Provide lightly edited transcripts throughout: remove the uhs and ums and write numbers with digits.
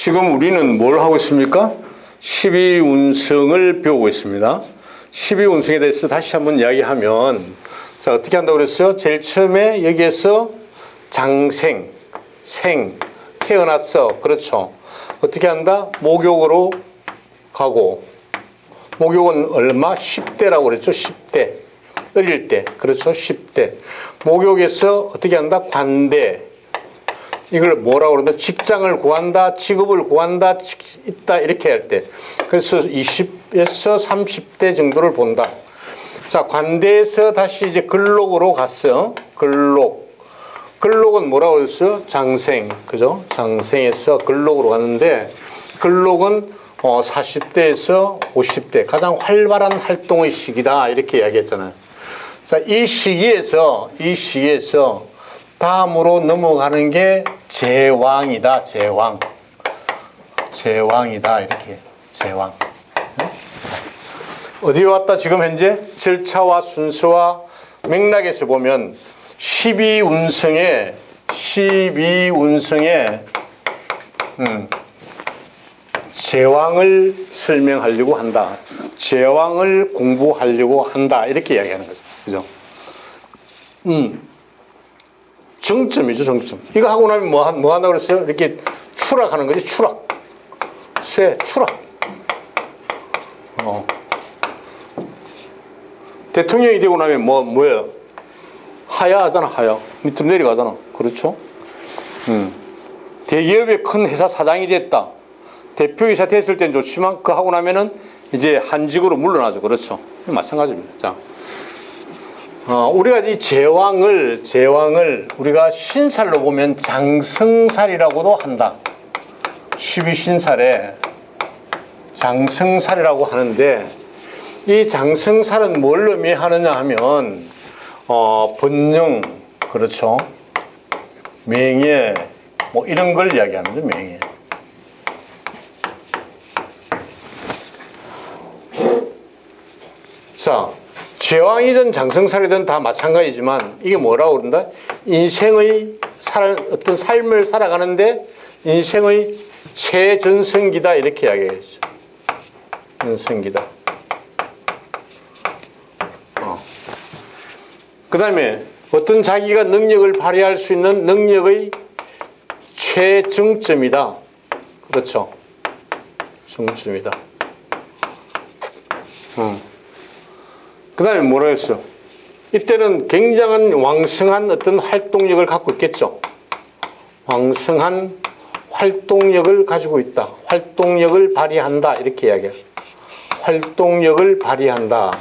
지금 우리는 뭘 하고 있습니까? 12운성을 배우고 있습니다. 12운성에 대해서 다시 한번 이야기하면, 자, 어떻게 한다고 그랬어요? 제일 처음에 여기에서 장생, 생, 태어났어. 그렇죠. 어떻게 한다? 목욕으로 가고, 목욕은 얼마? 10대라고 그랬죠. 10대. 어릴 때. 그렇죠. 10대. 목욕에서 어떻게 한다? 관대. 이걸 뭐라고 그러나? 직장을 구한다, 직업을 구한다, 있다, 이렇게 할 때. 그래서 20에서 30대 정도를 본다. 자, 관대에서 다시 이제 근록으로 갔어요. 근록. 근록은 뭐라고 했어요? 장생. 그죠? 장생에서 근록으로 갔는데, 근록은 40대에서 50대. 가장 활발한 활동의 시기다. 이렇게 이야기했잖아요. 자, 이 시기에서 다음으로 넘어가는 게 제왕이다. 제왕. 제왕이다. 이렇게. 제왕. 어디에 왔다? 지금 현재 절차와 순서와 맥락에서 보면 12운성에 제왕을 설명하려고 한다. 제왕을 공부하려고 한다. 이렇게 이야기하는 거죠. 그죠? 정점이죠, 정점. 이거 하고 나면 뭐 한다고 그랬어요? 이렇게 추락하는 거지, 추락. 추락. 대통령이 되고 나면 뭐예요? 하야하잖아, 하야. 밑으로 내려가잖아. 그렇죠? 대기업의 큰 회사 사장이 됐다. 대표이사 됐을 땐 좋지만, 그거 하고 나면은 이제 한직으로 물러나죠. 그렇죠? 마찬가지입니다. 자. 우리가 이 제왕을 우리가 신살로 보면 장성살이라고도 한다. 12신살에 장성살이라고 하는데, 이 장성살은 뭘 의미하느냐 하면, 번영, 그렇죠. 명예, 뭐 이런 걸 이야기하는 거죠, 명예. 자, 제왕이든 장성살이든 다 마찬가지지만, 이게 뭐라고 그런다? 인생의 어떤 삶을 살아가는데 인생의 최전성기다. 이렇게 이야기했죠. 전성기다. 그 다음에 어떤 자기가 능력을 발휘할 수 있는 능력의 최정점이다. 그렇죠. 정점이다. 그 다음에 뭐라 했어? 이때는 굉장한 왕성한 어떤 활동력을 갖고 있겠죠. 왕성한 활동력을 가지고 있다. 활동력을 발휘한다. 이렇게 이야기해요. 활동력을 발휘한다.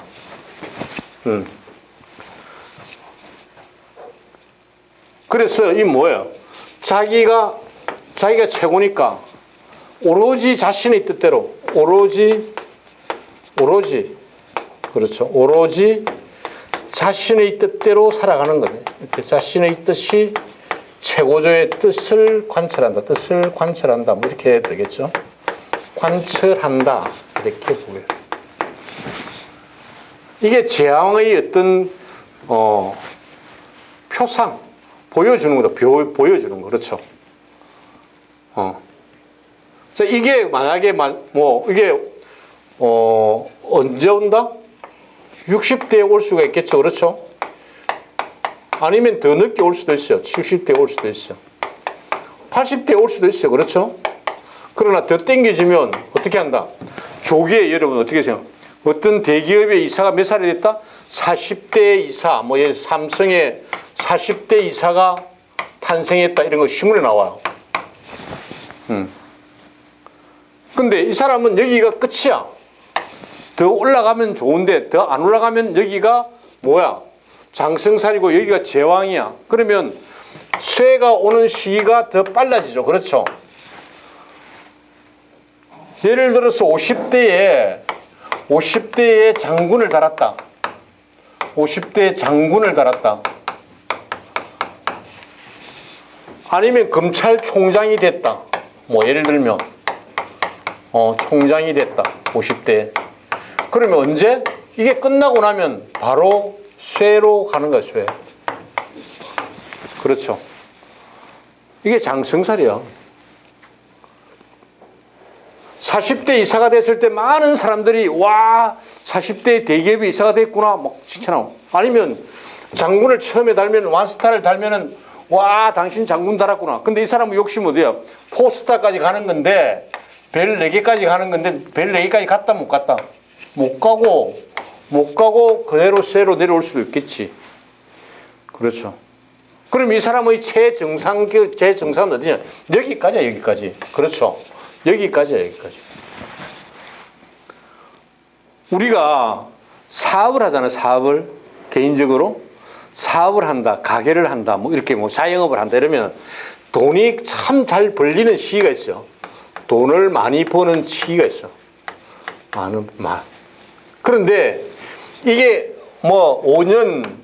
그래서 이 뭐예요? 자기가 최고니까 오로지 자신의 뜻대로 오로지 그렇죠. 오로지 자신의 뜻대로 살아가는 거예요. 자신의 뜻이 최고조의 뜻을 관철한다. 뜻을 관철한다. 뭐 이렇게 해야 되겠죠. 관철한다. 이렇게 보여요. 이게 제왕의 어떤 표상, 보여주는 거다. 보여주는 거. 그렇죠. 자, 이게 만약에 이게 언제 온다? 60대에 올 수가 있겠죠. 그렇죠? 아니면 더 늦게 올 수도 있어요. 70대에 올 수도 있어요. 80대에 올 수도 있어요. 그렇죠? 그러나 더 땡겨지면 어떻게 한다? 조기에 여러분 어떻게 생각해요? 어떤 대기업의 이사가 몇 살이 됐다? 40대 이사, 예를 들어 삼성의 40대 이사가 탄생했다. 이런 거 신문에 나와요. 근데 이 사람은 여기가 끝이야. 더 올라가면 좋은데 더 안 올라가면 여기가 뭐야? 장성살이고 여기가 제왕이야. 그러면 쇠가 오는 시기가 더 빨라지죠. 그렇죠? 예를 들어서 50대에 장군을 달았다. 50대에 장군을 달았다. 아니면 검찰총장이 됐다. 예를 들면 총장이 됐다. 50대에. 그러면 언제? 이게 끝나고 나면 바로 쇠로 가는 거야, 쇠. 그렇죠. 이게 장성살이야. 40대 이사가 됐을 때 많은 사람들이 와 40대 대기업이 이사가 됐구나 막 칭찬하고, 아니면 장군을 처음에 달면 완스타를 달면은 와 당신 장군 달았구나. 근데 이 사람은 욕심 어디야? 포스타까지 가는 건데 별 4개까지 가는 건데 별 4개까지 갔다 못 갔다? 못 가고 그대로 쇠로 내려올 수도 있겠지. 그렇죠. 그럼 이 사람의 최정상은 어디냐? 여기까지야, 여기까지. 그렇죠. 여기까지야, 여기까지. 우리가 사업을 하잖아요, 사업을. 개인적으로. 사업을 한다, 가게를 한다, 뭐 이렇게 뭐 자영업을 한다 이러면 돈이 참 잘 벌리는 시기가 있어요. 돈을 많이 버는 시기가 있어. 그런데 이게 뭐 5년,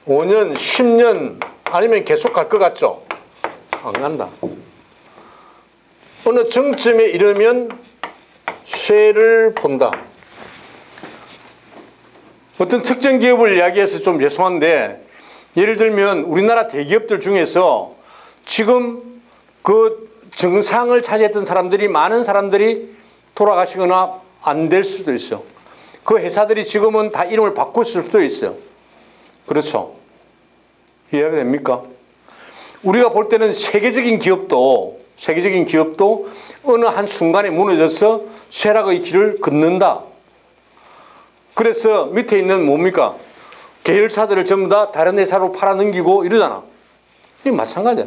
10년 아니면 계속 갈 것 같죠? 안 간다. 어느 정점에 이르면 쇠를 본다. 어떤 특정 기업을 이야기해서 좀 죄송한데, 예를 들면 우리나라 대기업들 중에서 지금 그 정상을 차지했던 사람들이, 많은 사람들이 돌아가시거나 안 될 수도 있어요. 그 회사들이 지금은 다 이름을 바꿀 수도 있어요. 그렇죠. 이해가 됩니까? 우리가 볼 때는 세계적인 기업도 어느 한 순간에 무너져서 쇠락의 길을 걷는다. 그래서 밑에 있는 뭡니까? 계열사들을 전부 다 다른 회사로 팔아넘기고 이러잖아. 이게 마찬가지야.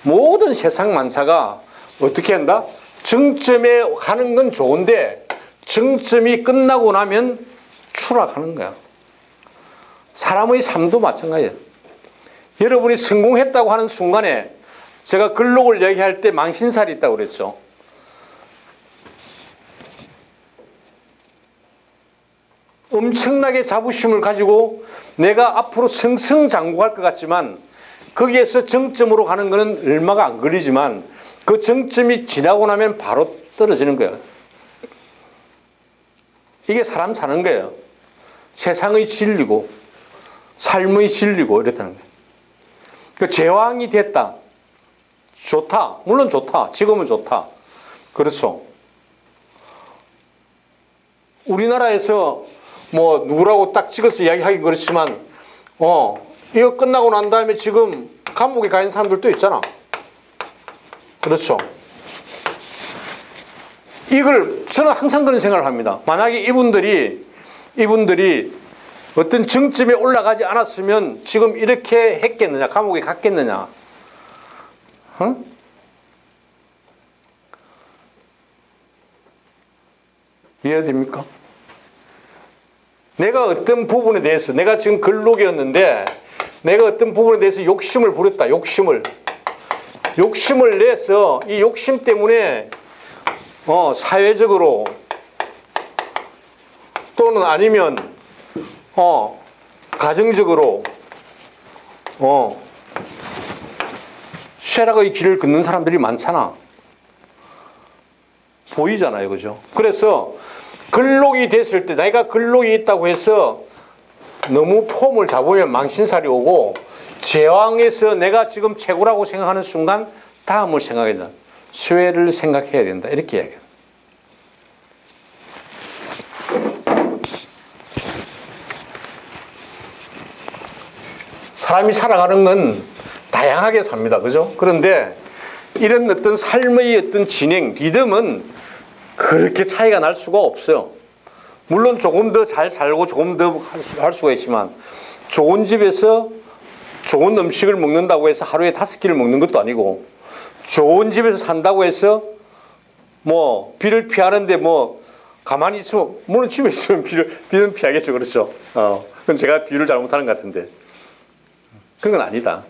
모든 세상 만사가 어떻게 한다? 정점에 가는 건 좋은데 정점이 끝나고 나면 추락하는 거야. 사람의 삶도 마찬가지야. 여러분이 성공했다고 하는 순간에, 제가 근록을 얘기할 때 망신살이 있다고 그랬죠. 엄청나게 자부심을 가지고 내가 앞으로 승승장구할 것 같지만 거기에서 정점으로 가는 것은 얼마가 안 걸리지만 그 정점이 지나고 나면 바로 떨어지는 거예요. 이게 사람 사는 거예요. 세상의 진리고 삶의 진리고 이렇다는 거예요. 그 제왕이 됐다. 좋다. 물론 좋다. 지금은 좋다. 그렇죠. 우리나라에서 뭐 누구라고 딱 찍어서 이야기하기 그렇지만 이거 끝나고 난 다음에 지금 감옥에 가 있는 사람들도 있잖아. 그렇죠. 이걸 저는 항상 그런 생각을 합니다. 만약에 이분들이 어떤 정점에 올라가지 않았으면 지금 이렇게 했겠느냐, 감옥에 갔겠느냐. 이해됩니까? 내가 어떤 부분에 대해서, 내가 지금 근록이었는데 내가 어떤 부분에 대해서 욕심을 부렸다. 욕심을 내서 이 욕심 때문에 사회적으로 또는 아니면 가정적으로 쇠락의 길을 걷는 사람들이 많잖아. 보이잖아요. 그죠? 그래서 근록이 됐을 때, 내가 근록이 있다고 해서 너무 폼을 잡으면 망신살이 오고, 제왕에서 내가 지금 최고라고 생각하는 순간 다음을 생각해야 된다. 쇠를 생각해야 된다. 이렇게 이야기해요. 사람이 살아가는 건 다양하게 삽니다. 그죠? 그런데 이런 어떤 삶의 어떤 진행, 리듬은 그렇게 차이가 날 수가 없어요. 물론 조금 더 잘 살고 조금 더 할 수가 있지만, 좋은 집에서 좋은 음식을 먹는다고 해서 하루에 5끼를 먹는 것도 아니고, 좋은 집에서 산다고 해서 뭐 비를 피하는데 뭐 가만히 있으면, 물론 집에 있으면 비는 피하겠죠. 그렇죠? 그건 제가 비유를 잘못하는 것 같은데 그건 아니다.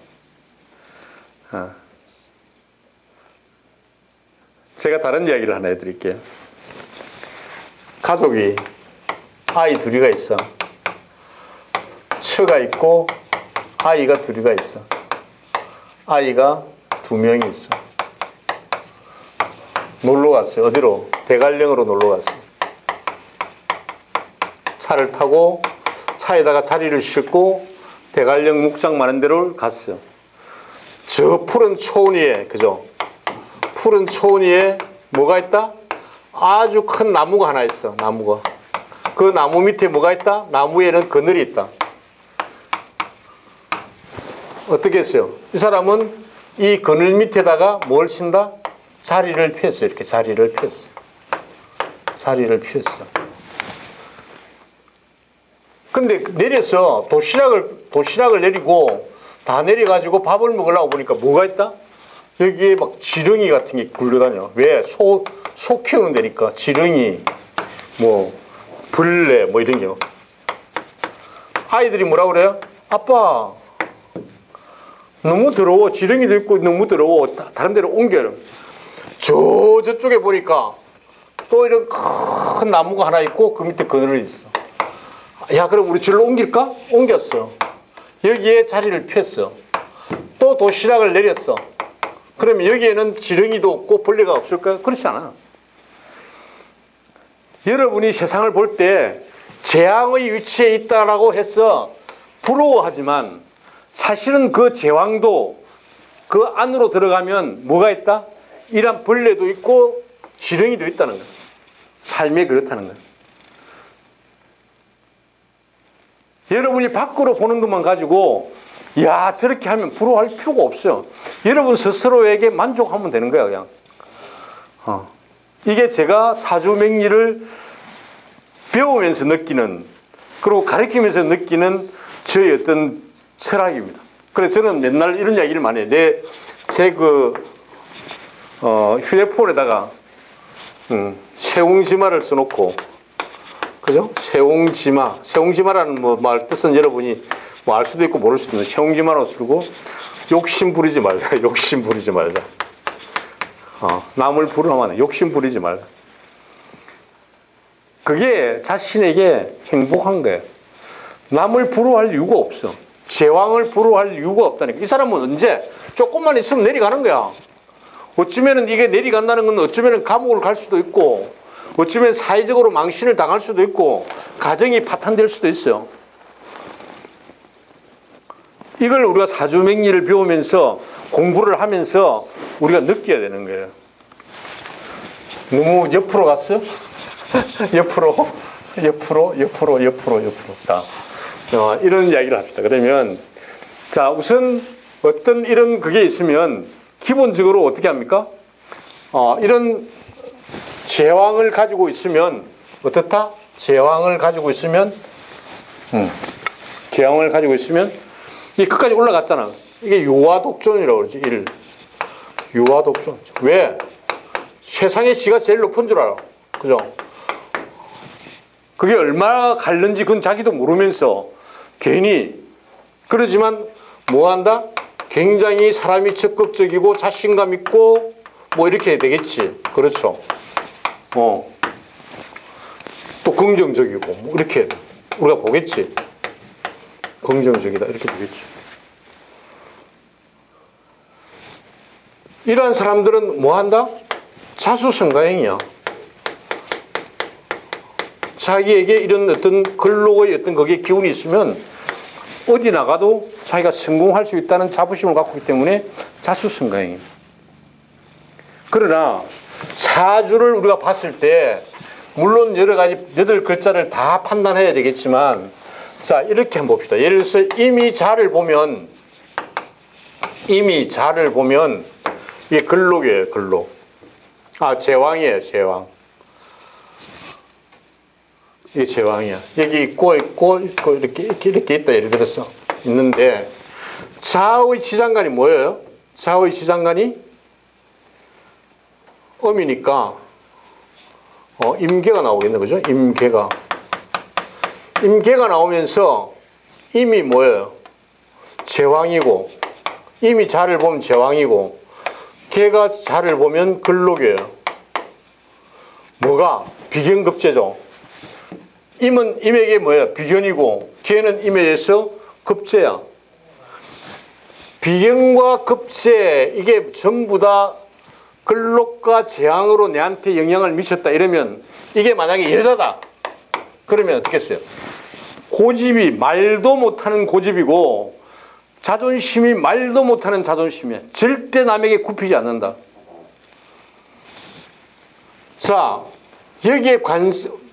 제가 다른 이야기를 하나 해드릴게요. 가족이 아이 2이가 있어. 처가 있고 아이가 2이가 있어. 아이가 2명이 있어. 놀러 갔어요. 어디로? 대관령으로 놀러 갔어요. 차를 타고 차에다가 자리를 싣고 대관령 묵장 많은 데로 갔어요. 저 푸른 초원 위에, 그죠? 푸른 초원 위에 뭐가 있다? 아주 큰 나무가 하나 있어. 나무가. 그 나무 밑에 뭐가 있다? 나무에는 그늘이 있다. 어떻게 했어요? 이 사람은 이 그늘 밑에다가 뭘 친다? 자리를 폈어요. 이렇게 자리를 폈어. 자리를 폈어. 근데 내려서 도시락을 내리고 다 내려가지고 밥을 먹으려고 보니까 뭐가 있다? 여기에 막 지렁이 같은 게 굴러다녀. 왜? 소 키우는 데니까 지렁이, 뭐 벌레, 뭐 이런 게. 아이들이 뭐라 그래요? 아빠, 너무 더러워. 지렁이도 있고 너무 더러워. 다른 데로 옮겨요. 저쪽에 보니까 또 이런 큰 나무가 하나 있고 그 밑에 그늘이 있어. 야, 그럼 우리 절로 옮길까? 옮겼어. 여기에 자리를 폈어. 또 도시락을 내렸어. 그러면 여기에는 지렁이도 없고 벌레가 없을까요? 그렇지 않아. 여러분이 세상을 볼 때 재앙의 위치에 있다라고 해서 부러워하지만 사실은 그 제왕도 그 안으로 들어가면 뭐가 있다? 이런 벌레도 있고 지렁이도 있다는 거야. 삶이 그렇다는 거야. 여러분이 밖으로 보는 것만 가지고 야, 저렇게 하면 부러워할 필요가 없어요. 여러분 스스로에게 만족하면 되는 거야, 그냥. 이게 제가 사주명리를 배우면서 느끼는, 그리고 가르치면서 느끼는 저의 어떤 철학입니다. 그래서 저는 맨날 이런 이야기를 많이 해요. 제 휴대폰에다가 세옹지마를 써놓고, 그죠? 세옹지마라는 뭐 말 뜻은 여러분이 뭐 알 수도 있고 모를 수도 있는데, 세옹지마로 쓰고 욕심 부리지 말자. 욕심 부리지 말자. 남을 부러워하면 욕심 부리지 말자. 그게 자신에게 행복한 거예요. 남을 부러워할 이유가 없어. 제왕을 부러워할 이유가 없다니까. 이 사람은 언제 조금만 있으면 내려가는 거야. 어쩌면은 이게 내려간다는 건 어쩌면은 감옥을 갈 수도 있고, 어쩌면 사회적으로 망신을 당할 수도 있고, 가정이 파탄될 수도 있어요. 이걸 우리가 사주명리를 배우면서 공부를 하면서 우리가 느껴야 되는 거예요. 너무 옆으로 갔어요? 옆으로. 자, 이런 이야기를 합시다. 그러면, 자, 우선 어떤 이런 그게 있으면 기본적으로 어떻게 합니까? 이런 제왕을 가지고 있으면 어떻다? 제왕을 가지고 있으면 이 끝까지 올라갔잖아. 이게 유화독존이라고 그러지. 유화독존. 왜? 세상에 지가 제일 높은 줄 알아. 그죠? 그게 얼마나 갈는지 그건 자기도 모르면서 괜히, 그러지만 뭐 한다? 굉장히 사람이 적극적이고 자신감 있고 뭐 이렇게 해야 되겠지. 그렇죠. 또 긍정적이고 뭐 이렇게 우리가 보겠지. 긍정적이다 이렇게 보겠지. 이러한 사람들은 뭐 한다? 자수성가형이야. 자기에게 이런 어떤 근록의 어떤 거기에 기운이 있으면 어디 나가도 자기가 성공할 수 있다는 자부심을 갖고 있기 때문에 자수성가형이에요. 그러나 사주를 우리가 봤을 때 물론 여러 가지 8글자를 다 판단해야 되겠지만, 자, 이렇게 한번 봅시다. 예를 들어서 이미자를 보면 이게 근록이에요. 근록. 제왕이에요. 제왕. 이게 제왕이야. 여기 있고 이렇게 있다. 예를 들어서 있는데, 좌의 지장간이 뭐예요? 좌의 지장간이 음이니까 임계가 나오겠네. 그죠? 임계가 나오면서 임이 뭐예요? 제왕이고, 임이 자를 보면 제왕이고, 계가 자를 보면 근록이에요. 뭐가? 비견급제죠. 임은 임에게 뭐예요? 비견이고, 계는 임에 대해서 급제야. 비견과 급제, 이게 전부 다 근록과 재앙으로 내한테 영향을 미쳤다 이러면, 이게 만약에 여자다 그러면 어떻겠어요? 고집이 말도 못하는 고집이고 자존심이 말도 못하는 자존심이야. 절대 남에게 굽히지 않는다. 자, 여기에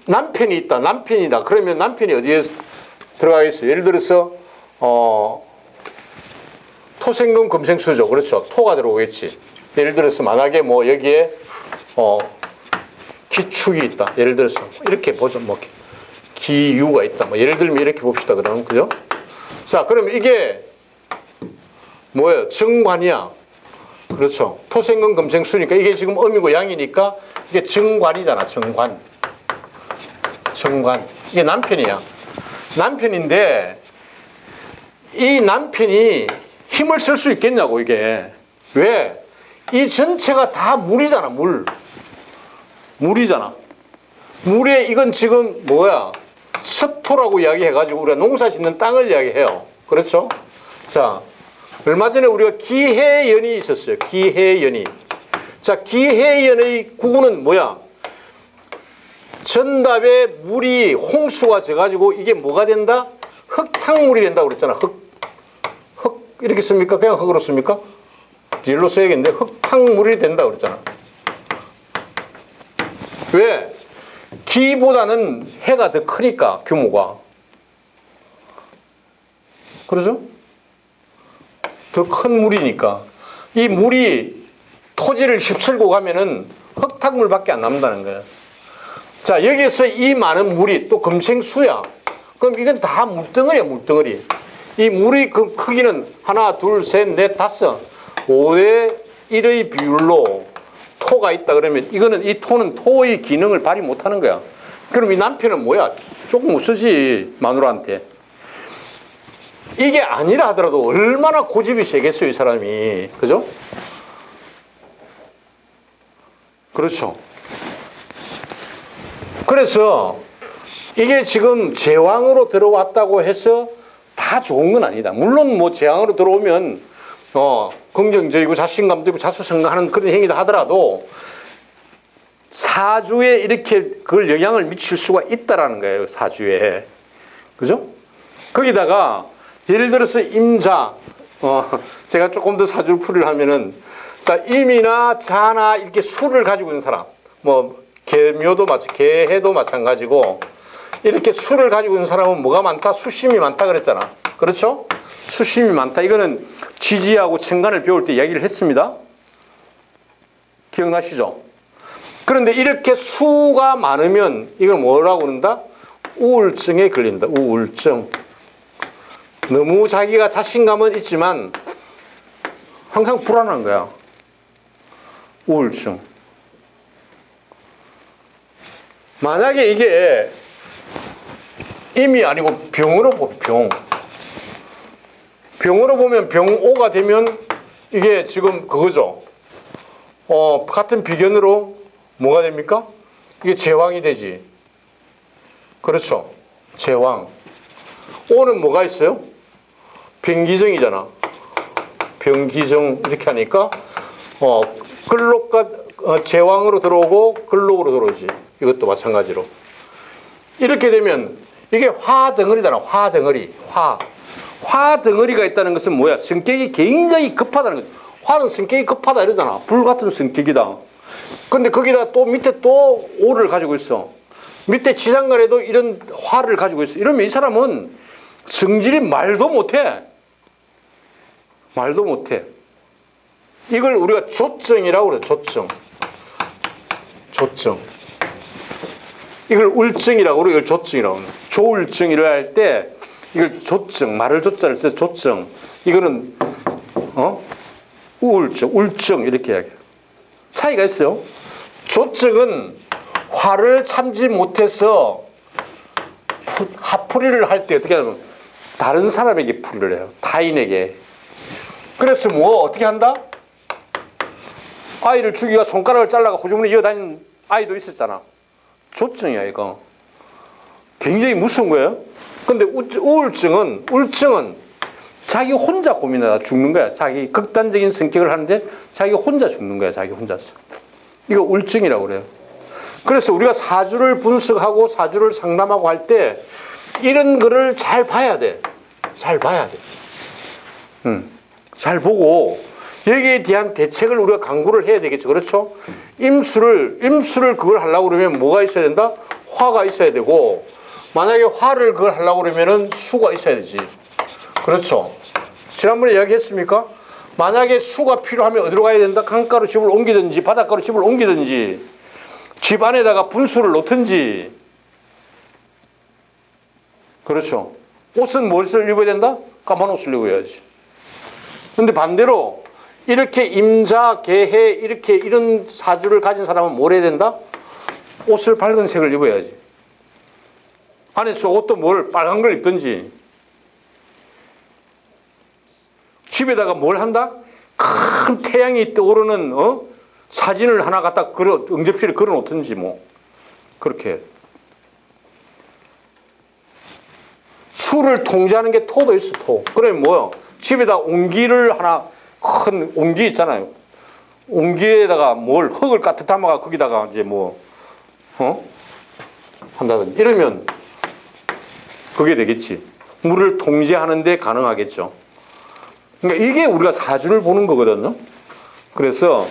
남편이 있다. 남편이다. 그러면 남편이 어디에 들어가겠어요? 예를 들어서 토생금 금생수죠. 그렇죠. 토가 들어오겠지. 예를 들어서 만약에 뭐 여기에 기축이 있다. 예를 들어서 이렇게 보죠. 뭐 기유가 있다. 뭐 예를 들면 이렇게 봅시다. 그러면 그죠? 자, 그러면 이게 뭐예요? 정관이야. 그렇죠. 토생금 금생수니까 이게 지금 음이고 양이니까 이게 정관이잖아. 정관. 정관. 이게 남편이야. 남편인데 이 남편이 힘을 쓸 수 있겠냐고 이게. 왜? 이 전체가 다 물이잖아. 물이잖아. 물에 이건 지금 뭐야? 습토라고 이야기해가지고 우리가 농사 짓는 땅을 이야기해요. 그렇죠? 자, 얼마 전에 우리가 기해연이 있었어요. 기해연이. 자, 기해연의 구구는 뭐야? 전답에 물이 홍수가 져가지고 이게 뭐가 된다? 흙탕물이 된다고 그랬잖아. 흙 이렇게 씁니까? 그냥 흙으로 씁니까? 일로 써야겠는데 흙탕물이 된다고 그랬잖아. 왜? 기보다는 해가 더 크니까 규모가. 그러죠? 더 큰 물이니까. 이 물이 토지를 휩쓸고 가면은 흙탕물밖에 안 남는다는 거예요. 자, 여기에서 이 많은 물이 또 금생수야. 그럼 이건 다 물덩어리야, 물덩어리. 이 물의 그 크기는 하나, 둘, 셋, 넷, 다섯, 5대 1의 비율로 토가 있다 그러면 이거는 이 토는 토의 기능을 발휘 못하는 거야. 그럼 이 남편은 뭐야? 조금 웃으지 마누라한테. 이게 아니라 하더라도 얼마나 고집이 세겠어요, 이 사람이. 그죠? 그렇죠. 그래서 이게 지금 제왕으로 들어왔다고 해서 다 좋은 건 아니다. 물론 뭐 제왕으로 들어오면 긍정적이고 자신감도 있고 자수성가하는 그런 행위다 하더라도 사주에 이렇게 그걸 영향을 미칠 수가 있다라는 거예요. 사주에. 그죠? 거기다가 예를 들어서 임자, 제가 조금 더 사주를 풀이를 하면은, 자, 임이나 자나 이렇게 수를 가지고 있는 사람, 뭐, 개해도 마찬가지고, 이렇게 수를 가지고 있는 사람은 뭐가 많다? 수심이 많다 그랬잖아. 그렇죠? 수심이 많다. 이거는 지지하고 천간을 배울 때 이야기를 했습니다. 기억나시죠? 그런데 이렇게 수가 많으면 이걸 뭐라고 그런다? 우울증에 걸린다. 우울증. 너무 자기가 자신감은 있지만 항상 불안한 거야. 우울증. 만약에 이게 임이 아니고 병으로 보면 병으로 보면 병오가 되면 이게 지금 그거죠. 같은 비견으로 뭐가 됩니까? 이게 제왕이 되지. 그렇죠. 제왕. 오는 뭐가 있어요? 병기정이잖아. 병기정 이렇게 하니까 근록과 제왕으로 들어오고 근록으로 들어오지. 이것도 마찬가지로. 이렇게 되면 이게 화덩어리잖아. 화덩어리. 화덩어리가 있다는 것은 뭐야? 성격이 굉장히 급하다는 거죠. 화는 성격이 급하다 이러잖아. 불 같은 성격이다. 근데 거기다 또 밑에 또 오를 가지고 있어. 밑에 지장간에도 이런 화를 가지고 있어. 이러면 이 사람은 성질이 말도 못해. 말도 못해. 이걸 우리가 조증이라고 그래. 조증. 이걸 울증이라고 그래. 이걸 조증이라고 그래. 조울증이라 할 때 이걸 조증, 말을 조자를 써서 조증. 이거는 우울증, 울증 이렇게 이야기해요. 차이가 있어요. 조증은 화를 참지 못해서 화풀이를 할 때 어떻게 하냐면 다른 사람에게 풀이를 해요. 타인에게. 그래서 뭐 어떻게 한다? 아이를 죽이가 손가락을 잘라가 호주머니 이어다니는 아이도 있었잖아. 조증이야 이거. 굉장히 무서운 거예요. 근데 울증은 자기 혼자 고민하다 죽는 거야. 자기 극단적인 성격을 하는데 자기 혼자 죽는 거야. 자기 혼자서. 이거 울증이라고 그래요. 그래서 우리가 사주를 분석하고 사주를 상담하고 할 때 이런 거를 잘 봐야 돼. 잘 봐야 돼. 잘 보고 여기에 대한 대책을 우리가 강구를 해야 되겠죠. 그렇죠? 임수를 그걸 하려고 그러면 뭐가 있어야 된다? 화가 있어야 되고, 만약에 화를 그걸 하려고 그러면은 수가 있어야 되지. 그렇죠. 지난번에 이야기했습니까? 만약에 수가 필요하면 어디로 가야 된다? 강가로 집을 옮기든지 바닷가로 집을 옮기든지 집 안에다가 분수를 놓든지. 그렇죠. 옷은 무엇을 입어야 된다? 까만 옷을 입어야지. 근데 반대로 이렇게 임자, 개해 이렇게 이런 사주를 가진 사람은 뭘 해야 된다? 옷을 밝은 색을 입어야지. 안에 속옷도 뭘 빨간 걸 입든지. 집에다가 뭘 한다? 큰 태양이 떠오르는 사진을 하나 갖다 응접실에 걸어 놓든지 뭐 그렇게. 수를 통제하는 게 토도 있어. 토. 그러면 뭐요? 집에다 옹기를 하나, 큰 옹기 있잖아요. 옹기에다가 뭘 흙을 가득 담아가 거기다가 이제 뭐 한다든지 이러면 그게 되겠지. 물을 통제하는 데 가능하겠죠. 그러니까 이게 우리가 사주를 보는 거거든요. 그래서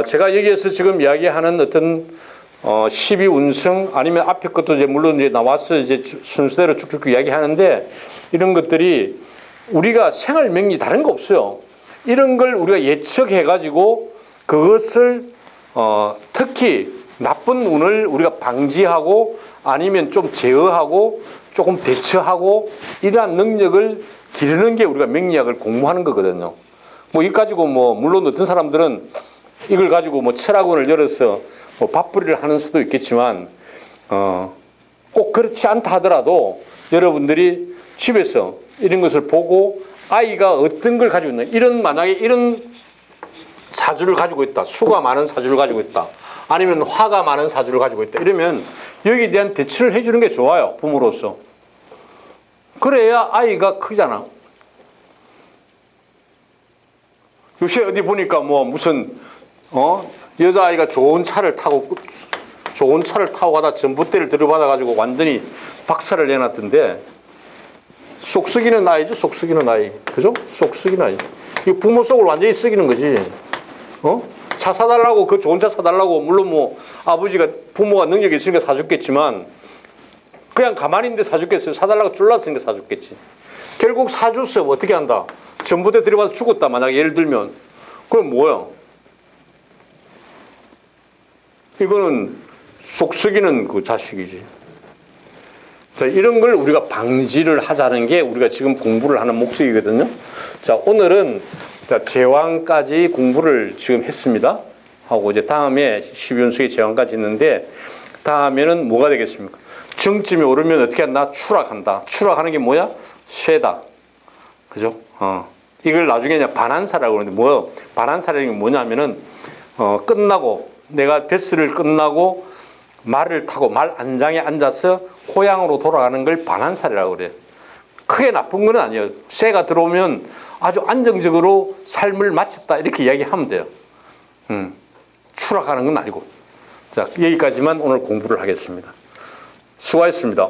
제가 여기에서 지금 이야기하는 어떤 12운승 아니면 앞에 것도 이제 물론 이제 나와서 이제 순서대로 쭉쭉 이야기하는데, 이런 것들이 우리가 생활 명리 다른 거 없어요. 이런 걸 우리가 예측해 가지고 그것을 특히 나쁜 운을 우리가 방지하고 아니면 좀 제어하고 조금 대처하고 이러한 능력을 기르는 게 우리가 명리학을 공부하는 거거든요. 뭐 이 가지고 뭐 물론 어떤 사람들은 이걸 가지고 뭐 철학원을 열어서 뭐 밥벌이를 하는 수도 있겠지만 꼭 그렇지 않다 하더라도 여러분들이 집에서 이런 것을 보고 아이가 어떤 걸 가지고 있나, 만약에 이런 사주를 가지고 있다, 수가 많은 사주를 가지고 있다, 아니면 화가 많은 사주를 가지고 있다, 이러면 여기에 대한 대처를 해주는 게 좋아요, 부모로서. 그래야 아이가 크잖아. 요새 어디 보니까 뭐 무슨 여자아이가 좋은 차를 타고 가다 전봇대를 들여받아 가지고 완전히 박살을 내놨던데, 속 썩이는 아이죠. 속 썩이는 아이. 그죠? 속 썩이는 아이. 이 부모 속을 완전히 썩이는 거지. 차 사달라고, 그 좋은 차 사달라고, 물론 뭐 아버지가, 부모가 능력이 있으니까 사줬겠지만 그냥 가만히 있는데 사줬겠어요? 사달라고 졸랐으니까 사줬겠지. 결국 사줬어요. 어떻게 한다? 전봇대 들여받아 죽었다, 만약에 예를 들면. 그럼 뭐야? 이거는 속 썩이는 그 자식이지. 자, 이런 걸 우리가 방지를 하자는 게 우리가 지금 공부를 하는 목적이거든요. 자, 오늘은 제왕까지 공부를 지금 했습니다. 하고 이제 다음에 12운수의 제왕까지 했는데, 다음에는 뭐가 되겠습니까? 정점에 오르면 어떻게 한다? 추락한다. 추락하는 게 뭐야? 쇠다. 그죠? 이걸 나중에 그냥 반환사라고 그러는데, 뭐요? 반환사라는 게 뭐냐면은, 끝나고, 내가 뱃슬을 끝나고 말을 타고 말 안장에 앉아서 고향으로 돌아가는 걸 반환사라고 그래요. 크게 나쁜 건 아니에요. 쇠가 들어오면 아주 안정적으로 삶을 마쳤다, 이렇게 이야기하면 돼요. 추락하는 건 아니고. 자, 여기까지만 오늘 공부를 하겠습니다. 수고하셨습니다.